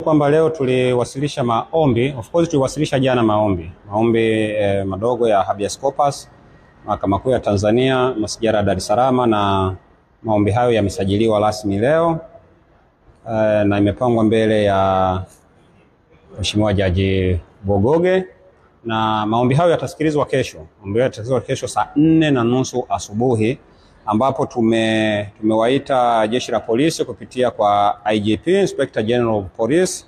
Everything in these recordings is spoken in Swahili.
Kwamba leo tuliwasilisha maombi, of course tuliwasilisha jana maombi madogo ya habeas corpus Mahakama Kuu ya Tanzania masijara ya Dar es Salaam, na maombi hayo yamesajiliwa rasmi leo na imepangwa mbele ya Mheshimiwa Jaji Bogoge, na maombi hayo yatasikilizwa kesho. Maombi hayo yatasikilizwa kesho saa 4:30 asubuhi, ambapo tumewaita Jeshi la Polisi kupitia kwa IGP, Inspector General of Police,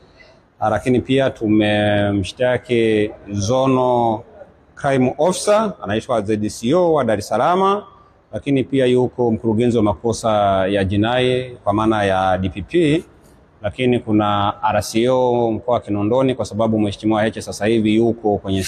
lakini pia tumemshtaki Zono Crime Officer anaitwa ZDCO wa Dar es Salaam, lakini pia yuko mkurugenzi wa makosa ya jinai kwa maana ya DPP, lakini kuna RCO mkoa wa Kinondoni kwa sababu Mheshimiwa Heche sasa hivi yuko kwenye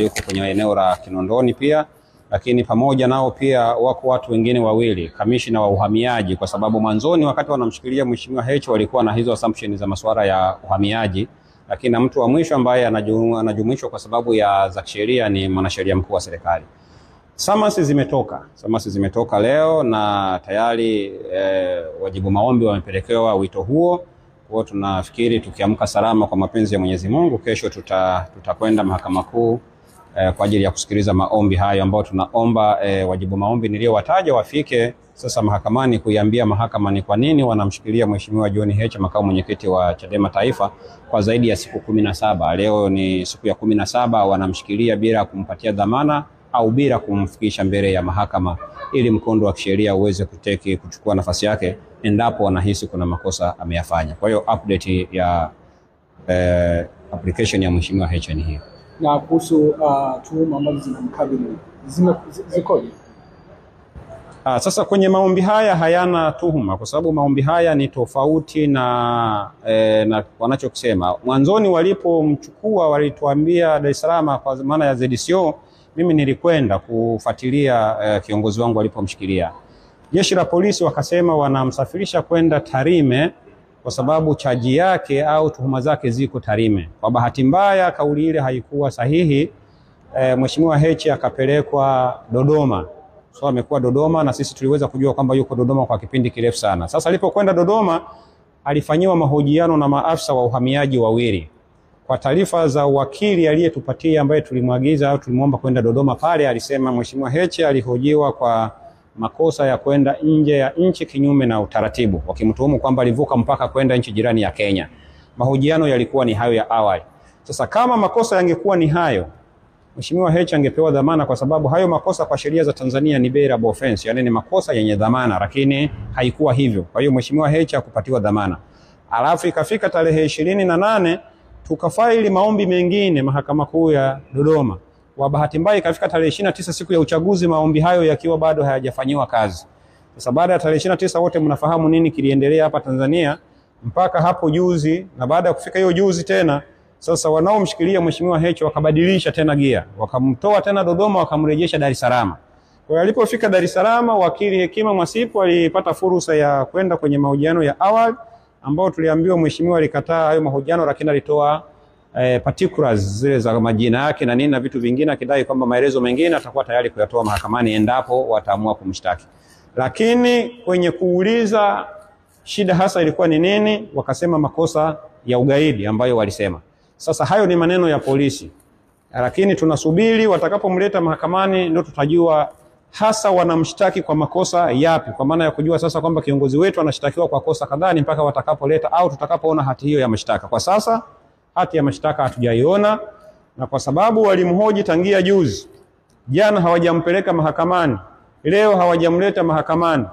yuko kwenye eneo la Kinondoni pia. Lakini pamoja nao pia wako watu wengine wawili, kamishina wa uhamiaji, kwa sababu mwanzoni wakati wanamshikilia Mheshimiwa Heche walikuwa na hizo assumptions za masuala ya uhamiaji, lakini na mtu wa mwisho ambaye anajumuishwa kwa sababu za kisheria ni mwanasheria mkuu wa serikali. Summons zimetoka leo na tayari wajibu maombi wamepelekewa wito huo. Kwa tunafikiri tukiamka salama kwa mapenzi ya Mwenyezi Mungu, kesho tutakwenda Mahakama Kuu kwa ajili ya kusikiliza maombi hayo, ambao tunaomba wajibu maombi niliowataja wafike sasa mahakamani kuiambia mahakama ni kwa nini wanamshikilia Mheshimiwa John Heche, makamu mwenyekiti wa Chadema Taifa, kwa zaidi ya siku 17. Leo ni siku ya 17 wanamshikilia bila kumpatia dhamana au bila kumfikisha mbele ya mahakama, ili mkondo wa kisheria uweze kuchukua nafasi yake endapo wanahisi kuna makosa ameyafanya. Kwa hiyo update ya application ya Mheshimiwa Heche ni hiyo. Na kuhusu tuhuma ambazo zinamkabili zikoje? Sasa kwenye maombi haya hayana tuhuma, kwa sababu maombi haya ni tofauti na wanachokisema. Mwanzoni walipomchukua walituambia Dar es Salaam kwa maana ya ZDCO, mimi nilikwenda kufuatilia kiongozi wangu alipomshikilia. Jeshi la Polisi wakasema wanamsafirisha kwenda Tarime kwa sababu chaji yake au tuhuma zake ziko Tarime. Kwa bahati mbaya kauli ile haikuwa sahihi. Mheshimiwa Heche akapelekwa Dodoma. So amekuwa Dodoma na sisi tuliweza kujua kwamba yuko Dodoma kwa kipindi kirefu sana. Sasa alipokwenda Dodoma alifanyiwa mahojiano na maafisa wa uhamiaji wawili. Kwa taarifa za wakili aliyetupatia ambaye tulimwagiza au tulimwomba kwenda Dodoma pale, alisema Mheshimiwa Heche alihojiwa kwa makosa ya kwenda nje ya nchi kinyume na utaratibu, wakimtuhumu kwamba alivuka mpaka kwenda nchi jirani ya Kenya. Mahojiano yalikuwa ni hayo ya awali. Sasa kama makosa yangekuwa ni hayo, Mheshimiwa Heche angepewa dhamana, kwa sababu hayo makosa kwa sheria za Tanzania ni bailable offense, yani ni makosa yenye dhamana, lakini haikuwa hivyo. Kwa hiyo Mheshimiwa Heche hakupatiwa dhamana. Alafu ikafika tarehe 28 tukafaili maombi mengine Mahakama Kuu ya Dodoma. Kwa bahati mbaya ikafika tarehe 29 siku ya uchaguzi, maombi hayo yakiwa bado hayajafanywa kazi. Sasa baada ya tarehe 29 wote mnafahamu nini kiliendelea hapa Tanzania mpaka hapo juzi, na baada ya kufika hiyo juzi tena sasa wanaomshikilia Mheshimiwa Heche wakabadilisha tena gia, wakamtoa tena Dodoma wakamrejesha Dar es Salaam. Kwa hiyo alipofika Dar es Salaam, wakili Hekima Mwasipu alipata fursa ya kwenda kwenye mahojiano ya awali, ambao tuliambiwa Mheshimiwa alikataa hayo mahojiano, lakini alitoa particulars zile za majina yake na nini na vitu vingine, akidai kwamba maelezo mengine atakuwa tayari kuyatoa mahakamani endapo wataamua kumshtaki. Lakini kwenye kuuliza shida hasa ilikuwa ni nini, wakasema makosa ya ugaidi ambayo walisema. Sasa hayo ni maneno ya polisi, lakini tunasubiri watakapomleta mahakamani ndio tutajua hasa wanamshtaki kwa makosa yapi, kwa maana ya kujua sasa kwamba kiongozi wetu anashtakiwa kwa kosa kadhaa mpaka watakapoleta au tutakapoona hati hiyo ya mashtaka. Kwa sasa hati ya mashtaka hatujaiona, na kwa sababu walimhoji tangia juzi, jana hawajampeleka mahakamani, leo hawajamleta mahakamani,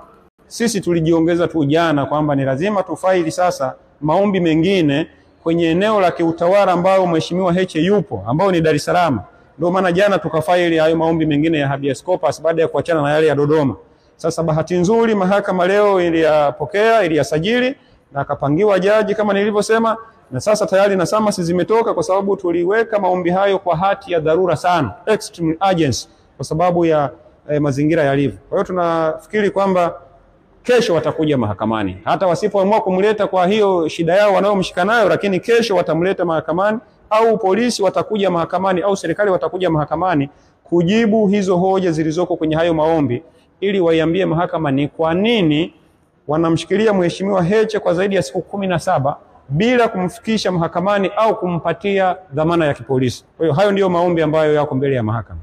sisi tulijiongeza tu jana kwamba ni lazima tufaili sasa maombi mengine kwenye eneo la kiutawala ambao Mheshimiwa Heche yupo, ambao ni Dar es Salaam. Ndio maana jana tukafaili hayo maombi mengine ya habeas corpus baada ya kuachana na yale ya Dodoma. Sasa bahati nzuri mahakama leo iliyapokea, iliyasajili na akapangiwa jaji kama nilivyosema, na sasa tayari na summons zimetoka, kwa sababu tuliweka maombi hayo kwa hati ya dharura sana, extreme urgency, kwa sababu ya mazingira yalivyo. Kwa hiyo tunafikiri kwamba kesho watakuja mahakamani, hata wasipoamua kumleta kwa hiyo shida yao wanayomshika nayo, lakini kesho watamleta mahakamani, au polisi watakuja mahakamani, au serikali watakuja mahakamani kujibu hizo hoja zilizoko kwenye hayo maombi, ili waiambie mahakama ni kwa nini wanamshikilia Mheshimiwa Heche kwa zaidi ya siku 17 bila kumfikisha mahakamani au kumpatia dhamana ya kipolisi. Kwa hiyo hayo ndiyo maombi ambayo yako mbele ya mahakama.